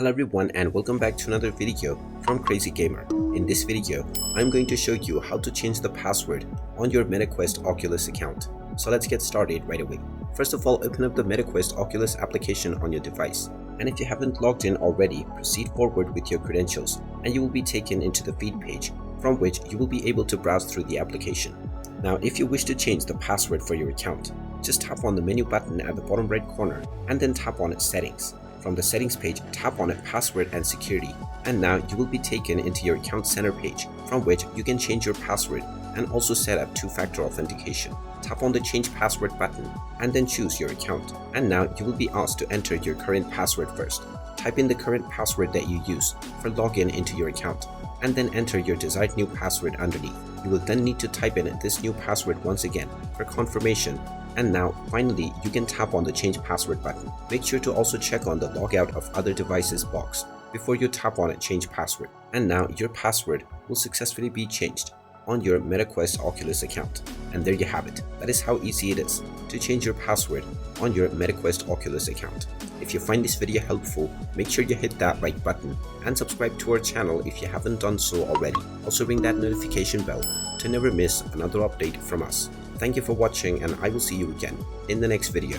Hello everyone and welcome back to another video from Crazy Gamer. In this video, I'm going to show you how to change the password on your Metaquest Oculus account. So let's get started right away. First of all, open up the Metaquest Oculus application on your device. And if you haven't logged in already, proceed forward with your credentials and you will be taken into the feed page from which you will be able to browse through the application. Now, if you wish to change the password for your account, just tap on the menu button at the bottom right corner and then tap on Settings. From the settings page, tap on Password and Security, and now you will be taken into your account center page from which you can change your password and also set up two-factor authentication. Tap on the Change Password button and then choose your account, and now you will be asked to enter your current password first. Type in the current password that you use for login into your account and then enter your desired new password underneath. You will then need to type in this new password once again for confirmation. And now, finally, you can tap on the Change Password button. Make sure to also check on the Logout of Other Devices box before you tap on Change Password. And now, your password will successfully be changed on your Metaquest Oculus account. And there you have it. That is how easy it is to change your password on your Metaquest Oculus account. If you find this video helpful, make sure you hit that like button and subscribe to our channel if you haven't done so already. Also ring that notification bell to never miss another update from us. Thank you for watching and I will see you again in the next video.